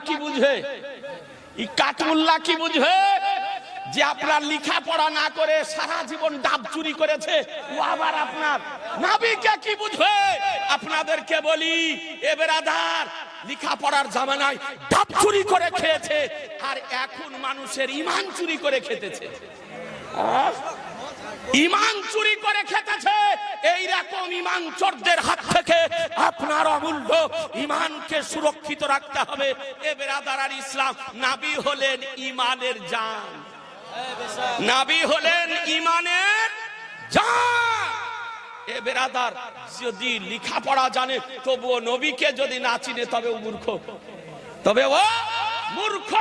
কি বুঝবে? এই কাঠমুল্লা কি বুঝবে যে আপনার লেখাপড়া না করে সারা জীবন ডাব চুরি করেছে? ও আবার আপনার নবীকে কি বুঝবে? আপনাদেরকে বলি, এ বেরাদার, লেখাপড়ার জামানায় ডাব চুরি করে খেয়েছে, আর এখন মানুষের ঈমান চুরি করে খেতেছে। ঈমান চুরি করে খেতেছে। এইরকম ঈমান চোরদের হাত থেকে আপনার অমূল্য ঈমানকে সুরক্ষিত রাখতে হবে। এ বেরাদার আর ইসলাম, নবী হলেন ঈমানের জান, নবী হলেন ঈমানের জান। এ বেরাদার, যদি লেখাপড়া জানে তবুও নবীকে যদি না চিনে তবে ও মূর্খ, তবে ও মূর্খ।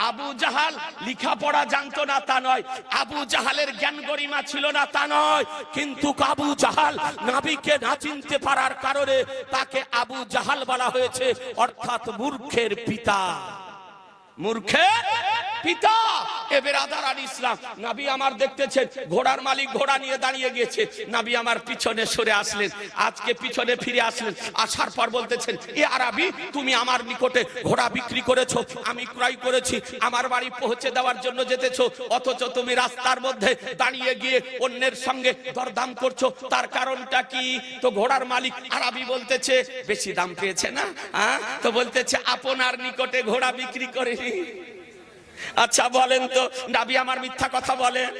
আবু জাহাল লেখাপড়া জানতো না তা নয়, আবু জাহালের জ্ঞান গরিমা ছিল না তা নয়, কিন্তু আবু জাহাল নবীকে না চিনতে পারার কারণে তাকে আবু জাহাল বলা হয়েছে, অর্থাৎ মূর্খের পিতা, মূর্খের পিতা। এ বেরাদার আর ইসলাম, নবী আমার দেখতেছেন ঘোড়ার মালিক ঘোড়া নিয়ে দাঁড়িয়ে গেছে, নবী আমার পিছনে সরে আসলেন, আজকে পিছনে ফিরে আসলেন, আসার পর বলতেছেন, এ আরবি, তুমি আমার নিকটে ঘোড়া বিক্রি করেছো, আমি ক্রয় করেছি, আমার বাড়ি পৌঁছে দেওয়ার জন্য যেতেছো, অথচ তুমি রাস্তার মধ্যে দাঁড়িয়ে গিয়ে অন্যের সঙ্গে দরদাম করছো, তার কারণটা কি? তো ঘোড়ার মালিক আরবি বলতেছে, বেশি দাম পেয়েছে না? তো বলতেছে, আপনার নিকটে ঘোড়া বিক্রি করেনি। আচ্ছা বলেন তো, নবী আমার মিথ্যা কথা বলেন?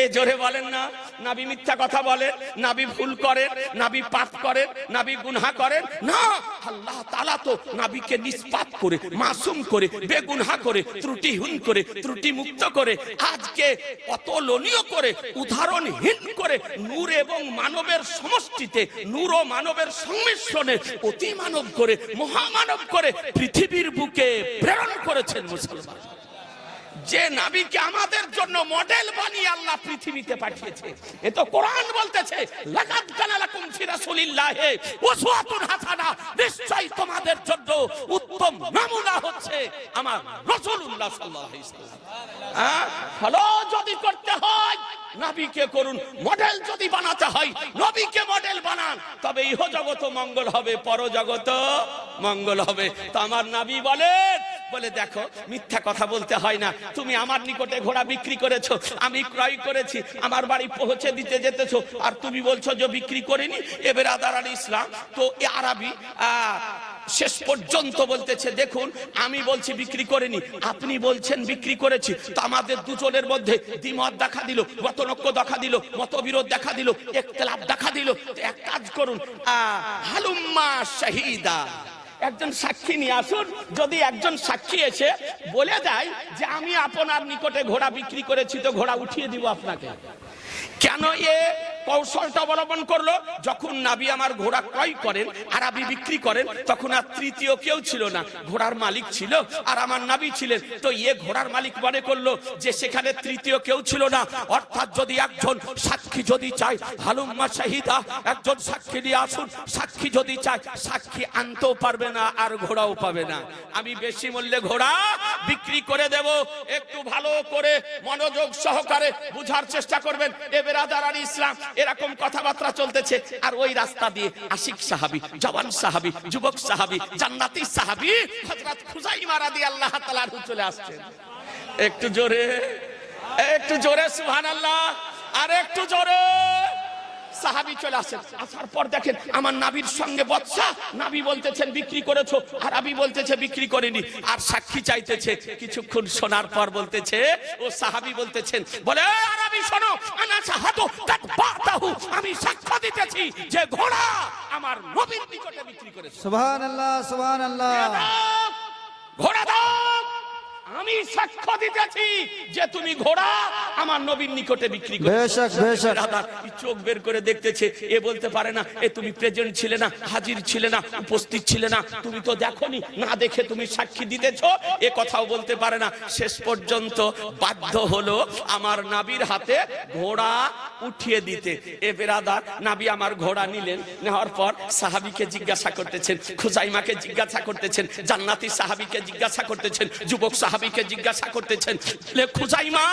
এই জোরে বলেন না, নবী মিথ্যা কথা বলেন? নবী ভুল করেন? নবী পাপ করেন? নবী গুনাহ করেন? না, আল্লাহ তাআলা তো নবীকে নিষ্পাপ করে, মাসুম করে, বেগুনাহ করে, ত্রুটিহীন করে, ত্রুটি মুক্ত করে, আজকে অতুলনীয় করে, উদাহরণহীন করে, নূর এবং মানবের সমষ্টিতে, নূর ও মানবের সংমিশ্রণে অতি মানব করে, মহামানব করে পৃথিবীর বুকে প্রেরণ করেছেন মুসলমান। যে নবীকে আমাদের জন্য মডেল বানিয়ে আল্লাহ পৃথিবীতে পাঠিয়েছে, এ তো কোরআন বলতেছে, লাকাদ কানা লাকুম ফি রাসূলিল্লাহি উসওয়াতুন হাসানা, নিশ্চয়ই তোমাদের জন্য উত্তম নমুনা হচ্ছে আমার রাসূলুল্লাহ সাল্লাল্লাহু আলাইহি ওয়াসাল্লাম। ভালো যদি করতে হয় নবীকে করুন, মডেল যদি বানাতে হয় নবীকে মডেল বানান, তবে ইহ জগত মঙ্গল হবে, পরজগত মঙ্গল হবে। তো আমার নবী বলেন, বলে দেখো মিথ্যা কথা বলতে হয় না, তুমি আমার নিকটে ঘোড়া বিক্রি করেছো, আমি ক্রয় করেছি, আমার বাড়ি পৌঁছে দিতে যেতেছো, আর তুমি বলছো যে বিক্রি করিনি। এ বেরাদার আল ইসলাম, তো এ আরবি শেষ পর্যন্ত বলতেছে, দেখুন আমি বলছি বিক্রি করিনি, আপনি বলছেন বিক্রি করেছি, তো আমাদের দুজনের মধ্যে দ্বিমত দেখা দিল, মতনৈক্য দেখা দিল, মতবিরোধ দেখা দিল, ইখতিলাফ দেখা দিল। এক কাজ করুন, হালুম্মা শাহিদা, একজন সাক্ষী নিয়ে আসুন। যদি একজন সাক্ষী এসে বলে দেয় যে আমি আপনার নিকটে ঘোড়া বিক্রি করেছি, তো ঘোড়া উঠিয়ে দিব আপনাকে। কেন এ কৌশলটা অবলম্বন করলো? যখন নবী আমার ঘোড়া ক্রয় করেন, আরবি বিক্রি করেন, তখন আর তৃতীয় কেউ ছিল না, ঘোড়ার মালিক ছিল আর আমার নবী ছিলেন। তো এ ঘোড়ার মালিক মনে করলো যে সেখানে তৃতীয় কেউ ছিল না, অর্থাৎ যদি একজন সাক্ষী যদি চায়, হালুম্মা শাহিদা, একজন সাক্ষী নিয়ে আসুন, সাক্ষী যদি চায় সাক্ষী আনতেও পারবে না আর ঘোড়াও পাবে না, আমি বেশি মূল্যে ঘোড়া বিক্রি করে দেব। একটু ভালো করে মনোযোগ সহকারে বুঝার চেষ্টা করবেন। এ বেরাদার আর ইসলাম, এরকম কথাবার্তা চলতেছে, আর ওই রাস্তা দিয়ে আশিক সাহাবী, জওয়ান সাহাবী, যুবক সাহাবী, জান্নাতি সাহাবী হযরত খুজাইমা রাদিয়াল্লাহু তাআলা চলে আসছেন। একটু জোরে, একটু জোরে সুবহানাল্লাহ, আর একটু জোরে। সাহাবী চলে আসেন, আসার পর দেখেন আমার নবীর সঙ্গে বৎসা, নবী বলতেছেন বিক্রি করেছো, আরবি বলতেছে বিক্রি করেনি, আর সাক্ষী চাইতেছে। কিছুক্ষণ শোনার পর বলতেছে, ও সাহাবী বলতেছেন, বলে আরবি শোনো, আনা শাহাদু কাদ বাতাহু, আমি সাক্ষ্য দিতেছি যে ঘোড়া আমার নবীর নিকটে বিক্রি করেছে। সুবহানাল্লাহ, সুবহানাল্লাহ। ঘোড়া দাও, আমি সাক্ষ্য দিতেছি যে তুমি ঘোড়া আমার নবীর নিকটে বিক্রি করেছো। বেশক বেশক। চোখ বের করে দেখতেছে, এ বলতে পারে না এ তুমি প্রেজেন্ট ছিলে না, হাজির ছিলে না, উপস্থিত ছিলে না, তুমি তো দেখোনি, না দেখে তুমি সাক্ষী দিতেছো, এ কথাও বলতে পারে না। শেষ পর্যন্ত বাধ্য হলো আমার নবীর হাতে ঘোড়া উঠিয়ে দিতে। এ বেরাদার, নবী আমার ঘোড়া নিলেন, নেওয়ার পর সাহাবীকে জিজ্ঞাসা করতেছেন, খুজাইমাকে জিজ্ঞাসা করতেছেন, জান্নাতি সাহাবীকে জিজ্ঞাসা করতেছেন, যুবক সাহাবী সাহাবীকে জিজ্ঞাসা করতেছেন, খুজাইমা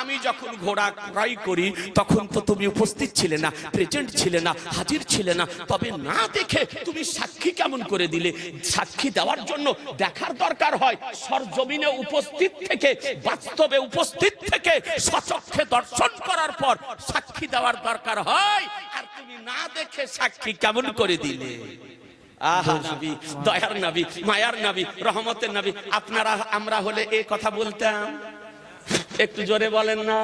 আমি যখন ঘোড়া ক্রয় করি তখন তো তুমি উপস্থিত ছিলে না, প্রেজেন্ট ছিলে না, হাজির ছিলে না, তবে না দেখে তুমি সাক্ষী কেমন করে দিলে? সাক্ষী দেওয়ার জন্য দেখার দরকার হয়, সরজমিনে উপস্থিত থেকে, বাস্তবে উপস্থিত থেকে সচক্ষে দর্শন করার পর সাক্ষী দেওয়ার দরকার হয়, আর তুমি না দেখে সাক্ষী কেমন করে দিলে? আহা নবী, দয়ার নবী, মায়ার নবী, রহমতের নবী, আপনারা আমরা হলে এই কথা বলতাম? একটু জোরে বলেন না।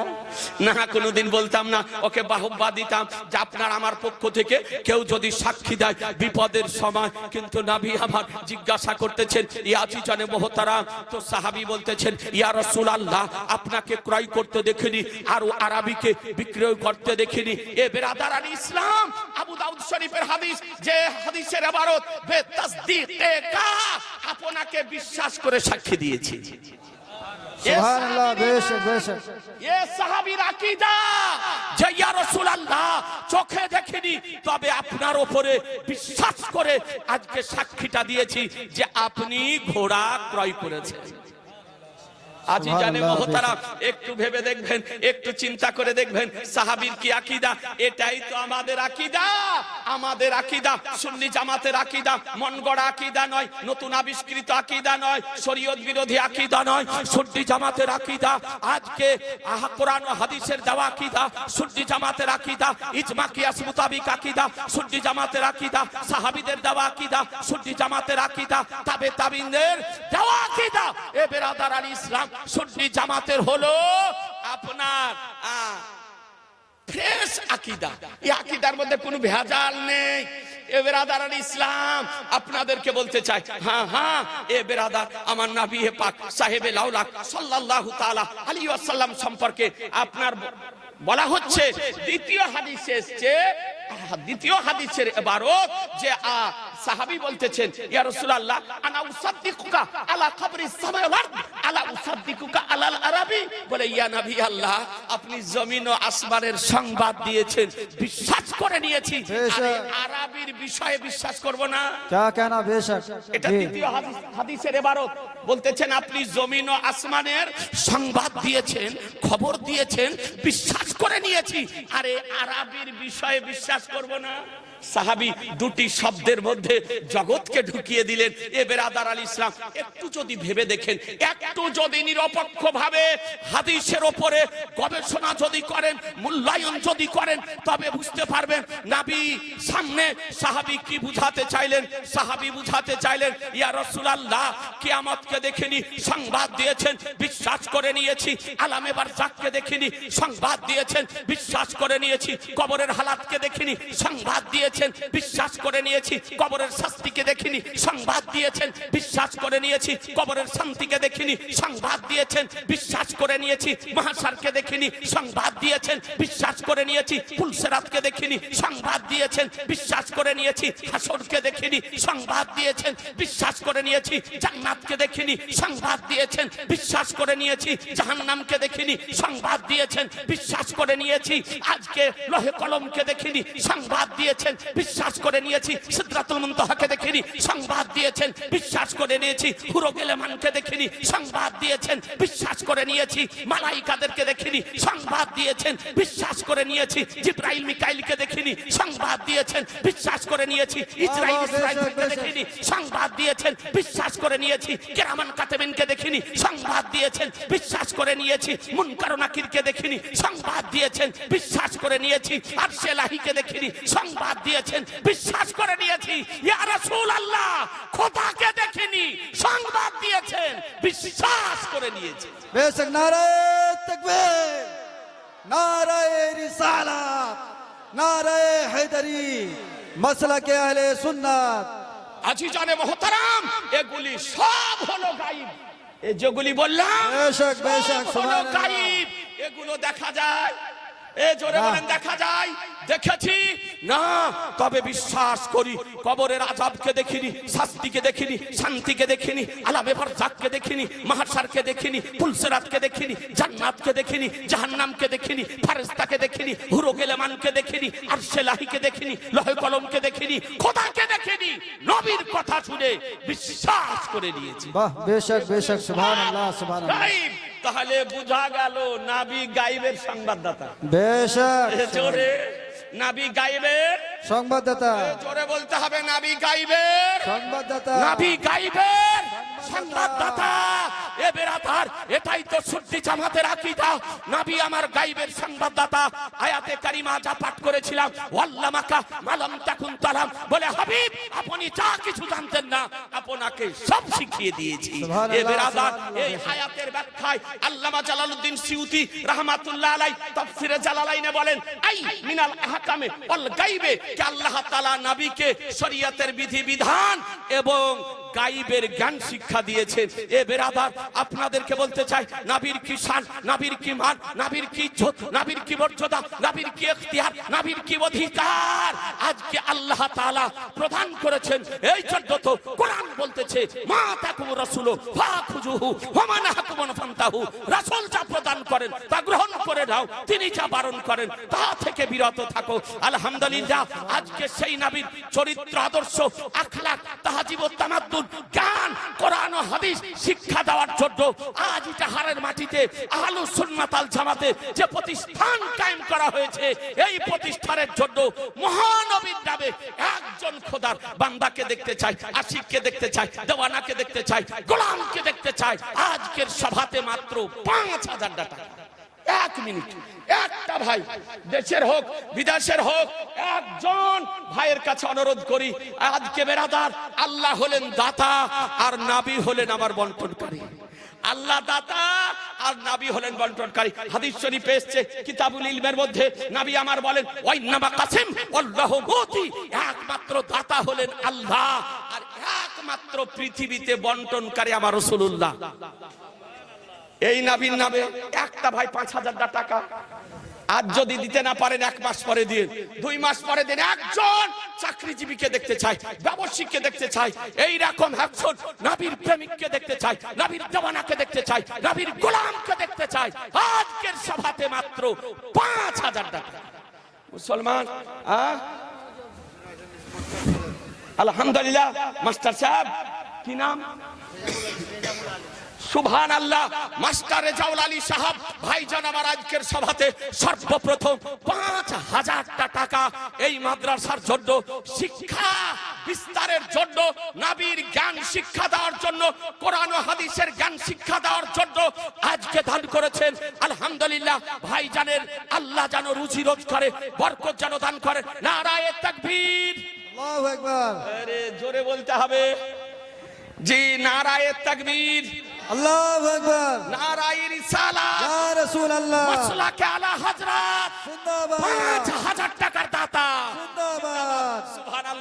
না, কোনোদিন বলতাম না। ওকে বাহবা দিতাম যে আপনার আমার পক্ষ থেকে কেউ যদি সাক্ষী দেয় বিপদের সময়। কিন্তু নবী আমার জিজ্ঞাসা করতেছেন, ইয়া চিজানে মোহতারাম, তো সাহাবী বলতেছেন, ইয়া রাসূলুল্লাহ আপনাকে ক্রয় করতে দেখিনি, আর আরবিকে বিক্রয় করতে দেখিনি। এ বেরাদারান ইসলাম, আবু দাউদ শরীফের হাদিস, যে হাদিসের ইবারত বে তাসদীকে কা, আপনাকে বিশ্বাস করে সাক্ষী দিয়েছি। সুবহানাল্লাহ, বেশক বেশক। এ সাহাবীর আকীদা যে ইয়া রাসূলুল্লাহ চোখে দেখিনি, তবে আপনার উপরে বিশ্বাস করে আজকে সাক্ষীটা দিয়েছি যে আপনি ঘোড়া ক্রয় করেছেন। আজি জানে মোহতারাম, একটু ভেবে দেখবেন, একটু চিন্তা করে দেখবেন সাহাবীর কি আকীদা। এটাই তো আমাদের আকীদা। আমাদের আকীদা সুন্নি জামাতের আকীদা, মন গড়া আকীদা নয়, নতুন আবিষ্কৃত আকীদা নয়, শরীয়ত বিরোধী আকীদা নয়, সুন্নি জামাতের আকীদা। আজকে কোরআন ও হাদিসের দেওয়া আকীদা সুন্নি জামাতের আকীদা, ইজমা কিয়াস মুতাবিক আকীদা সুন্নি জামাতের আকীদা, সাহাবীদের দেওয়া আকীদা সুন্নি জামাতের আকীদা, তাবে তাবিনদের দেওয়া আকীদা। এ বেরাদারান ইসলাম, সুন্নি জামাতের হলো আপনার ফ্রেশ আকীদা। এই আকীদার মধ্যে কোনো ভেজাল নেই। এ বেরাদারান ইসলাম, আপনাদেরকে বলতে চাই, হ্যাঁ হ্যাঁ, এ বেরাদার আমার নবী পাক সাহেবে লাউলাক সাল্লাল্লাহু তাআলা আলাইহি ওয়াসাল্লাম সম্পর্কে আপনার বলা হচ্ছে, দ্বিতীয় হাদিসে এসেছে, দ্বিতীয় হাদিসের ইবারত যে সাহাবী বলতেছেন, ইয়া রাসূলুল্লাহ আনা উসাদ্দিকুকা আলা কবরিস সামাই ওয়াল আরদ আলা উসাদ্দিকুকা আলাল আরাবি। বলে, ইয়া নবী আল্লাহ, আপনি জমিন ও আসমানের সংবাদ দিয়েছেন, বিশ্বাস করে নিয়েছি, আরে আরবির বিষয়ে বিশ্বাস করব না? क्या कहना बेशक। এটা দ্বিতীয় হাদিসের ইবারত বলতেছেন, আপনি জমিন ও আসমানের সংবাদ দিয়েছেন, খবর দিয়েছেন, বিশ্বাস করে নিয়েছি, আরে আরবির বিষয়ে বিশ্বাস করব না? সাহাবী দুটি শব্দের মধ্যে জগৎকে ঢুকিয়ে দিলেন। এ বেরাদার আল ইসলাম, একটু যদি ভেবে দেখেন, একটু যদি নিরপেক্ষ ভাবে হাদিসের উপরে গবেষণা যদি করেন, মূল্যায়ন যদি করেন, তবে বুঝতে পারবেন নবী সামনে সাহাবী কি বুঝাতে চাইলেন। সাহাবী বুঝাতে চাইলেন, ইয়া রাসূলুল্লাহ কিয়ামতকে দেখিনি, সংবাদ দিয়েছেন, বিশ্বাস করে নিয়েছি। আলামে বারজাখকে দেখিনি, সংবাদ দিয়েছেন, বিশ্বাস করে নিয়েছি। কবরের হালাতকে দেখিনি, সংবাদ দিয়েছেন, বিশ্বাস করে নিয়েছি। কবরের শাস্তিকে দেখিনি, সংবাদ দিয়েছেন, বিশ্বাস করে নিয়েছি। কবরের শান্তিকে দেখিনি, সংবাদ দিয়েছেন, বিশ্বাস করে নিয়েছি। মাহশারকে দেখিনি, সংবাদ দিয়েছেন, বিশ্বাস করে নিয়েছি। পুলসিরাতকে দেখিনি, সংবাদ দিয়েছেন, বিশ্বাস করে নিয়েছি। হাসরকে দেখিনি, সংবাদ দিয়েছেন, বিশ্বাস করে নিয়েছি। জান্নাতকে দেখিনি, সংবাদ দিয়েছেন, বিশ্বাস করে নিয়েছি। জাহান্নামকে দেখিনি, সংবাদ দিয়েছেন, বিশ্বাস করে নিয়েছি। আজকে লোহে কলমকে দেখিনি, সংবাদ দিয়েছেন, বিশ্বাস করে নিয়েছি। সিদরাতুল মুনতাহাকে দেখিনি, সংবাদ দিয়েছেন, বিশ্বাস করে নিয়েছি। হুরো গিলমানকে দেখিনি, সংবাদ দিয়েছেন, বিশ্বাস করে নিয়েছি। মালাইকাদেরকে দেখিনি, সংবাদ দিয়েছেন, বিশ্বাস করে নিয়েছি। জিবরাইল মিকাইলকে দেখিনি, সংবাদ দিয়েছেন, বিশ্বাস করে নিয়েছি। ইসরাইল ইসরাইলকে দেখিনি, সংবাদ দিয়েছেন, বিশ্বাস করে নিয়েছি। কিরামান কাতিবিনকে দেখিনি, সংবাদ দিয়েছেন, বিশ্বাস করে নিয়েছি। মুনকার ও নাকিরকে দেখিনি, সংবাদ দিয়েছেন, বিশ্বাস করে নিয়েছি। আরশে ইলাহিকে দেখিনি, সংবাদ দিয়েছেন, বিশ্বাস করে নিয়েছি। ইয়া রাসূলুল্লাহ খোদাকে দেখিনি, সংবাদ দিয়েছেন, বিশ্বাস করে নিয়েছি। बेशक। नारे तकबीर, नारे रिसालत, नारे हैदरी, मसला के अहले सुन्नत। আজিজানে মোহতারাম, এগুলি সব হলো গায়েব। এই যেগুলি বললাম বেশক বেশক, হলো সুবহানাল্লাহ। গায়েব। এগুলো দেখা যায়, এ জোরে বলেন দেখা যায়, দেখেছি না, তবে বিশ্বাস করি কবরের আযাবকে দেখিনি, শাস্তিকে দেখিনি, শান্তিকে দেখিনি, আলামে বারযাখকে দেখিনি, মাহশারকে দেখিনি, পুলসিরাতকে দেখিনি, জান্নাতকে দেখিনি, জাহান্নামকে দেখিনি, ফেরেশতাকে দেখিনি, হুরুগেলেমানকে দেখিনি, আরশে লাহিকে দেখিনি, লৌহে কলমকে দেখিনি, খোদাকে দেখিনি, নবীর কথা শুনে বিশ্বাস করে নিয়েছি। বাহ, বেশক বেশক, সুবহানাল্লাহ সুবহানাল্লাহ। গায়েব, তাহলে বোঝা গেল নবী গায়েবের সংবাদদাতা। বেশক জোরে, নবী গায়েবের সংবাদদাতা, জোরে বলতে হবে, নবী গায়েবের সংবাদদাতা, নবী গায়েবের সংবাদদাতা। এ বেরাদার, এটাই তো সুন্নি জামাতের আকীদা, নবী আমার গায়েবের সংবাদদাতা। আয়াতে কারিমা যা পাঠ করেছিলাম, ওয়াল্লামাকা মালাম তাকুন তালাম, বলে হাবিব আপনি যা কিছু জানতেন না আপনাকে সব শিখিয়ে দিয়েছি। এ বেরাদার, এই আয়াতের ব্যাখ্যায় আল্লামা জালালউদ্দিন সিউতি রাহমাতুল্লাহ আলাইহি তাফসিরে জালালাইনে বলেন, আই মিনাল আহকামে ওয়াল গায়বে, কে আল্লাহ তাআলা নবীকে শরীয়তের বিধিবিধান এবং গায়েবের জ্ঞান শিক্ষা দিয়েছেন। এ বেরাদার, আপনাদেরকে বলতে চাই, নবীর কি শান, নবীর কি মান, নবীর কি ইজ্জত, নবীর কি মর্যাদা, নবীর কি ইখতিয়ার, নবীর কি অধিকার আজকে আল্লাহ তাআলা প্রদান করেছেন। এই জন্য তো কোরআন বলতেছে, মা তাকুম রাসূলু ফাখুজুহু ওয়া মা নাহাকুম ফান্তাহু, রাসূল যা প্রদান করেন তা গ্রহণ করে নাও, তিনি যা বারণ করেন তা থেকে বিরত থাকো। আলহামদুলিল্লাহ, আজকে সেই নবীর চরিত্র, আদর্শ, আখলাক, তাহজিব ও তামাদ্দুন, জ্ঞান, কোরআন ও হাদিস শিক্ষা দেওয়ার জন্য আজ ইটাহারের মাটিতে আহলুস সুন্নাত ওয়াল জামাতে যে প্রতিষ্ঠান কায়েম করা হয়েছে, এই প্রতিষ্ঠানের জন্য মহানবীর নামে একজন খোদার বান্দাকে দেখতে চাই, আশিককে দেখতে চাই, দেওয়ানাকে দেখতে চাই, গোলামকে দেখতে চাই। আজকের সভাতে মাত্র ৫,০০০ টাকা। এক মিনিট, একটা ভাই দেশের হোক বিদেশের হোক, একজন ভাইয়ের কাছে অনুরোধ করি, আজকে বেরাদার, আল্লাহ হলেন দাতা আর নবী হলেন আমার বন্টনকারী। আল্লাহ দাতা আর নবী হলেন বন্টনকারী। হাদিস শরীফে এসেছে কিতাবুল ইলমের মধ্যে, নবী আমার বলেন, ওয়াইন্নামা কাসিম আল্লাহু মুতি, একমাত্র দাতা হলেন আল্লাহ আর একমাত্র পৃথিবীতে বন্টনকারী আমার রাসূলুল্লাহ। এই নবীর নামে একটা ভাই ৫,০০০ টাকা, আজ যদি দিতে না পারেন ১ মাস পরে দিন, ২ মাস পরে দিন। একজন চাকরিজীবীকে দেখতে চাই, ব্যবসায়ীকে দেখতে চাই, এই রকম একজন নবীর প্রেমিককে দেখতে চাই, নবীর দেওয়ানাকে দেখতে চাই, নবীর গোলামকে দেখতে চাই। আজকের সভাতে মাত্র ৫,০০০ টাকা। মুসলমান, আলহামদুলিল্লাহ। মাস্টার সাহেব কি নাম? সুবহানাল্লাহ, মাস্টার রেজাউল আলী সাহেব ভাইজান আমার আজকের সভাতে সর্বপ্রথম ৫,০০০ টাকা এই মাদ্রাসার জন্য, শিক্ষা বিস্তারের জন্য, নবীর জ্ঞান শিক্ষা দেওয়ার জন্য, কোরআন ও হাদিসের জ্ঞান শিক্ষা দেওয়ার জন্য আজকে দান করেছেন। আলহামদুলিল্লাহ, ভাইজানের আল্লাহ যেন রুজি রোজগারে বরকত যেন দান করেন। নারায়ে তাকবীর, আল্লাহু আকবার। আরে জোরে বলতে হবে জি, নারায়ে তাকবীর, আল্লাহু আকবার। নারায়ে রিসালাত, ইয়া রাসূলুল্লাহ, মাসলাকে আলা হযরত, জিন্দাবাদ। ৫,০০০ টাকার দাতা, জিন্দাবাদ। সুবহানাল্লাহ।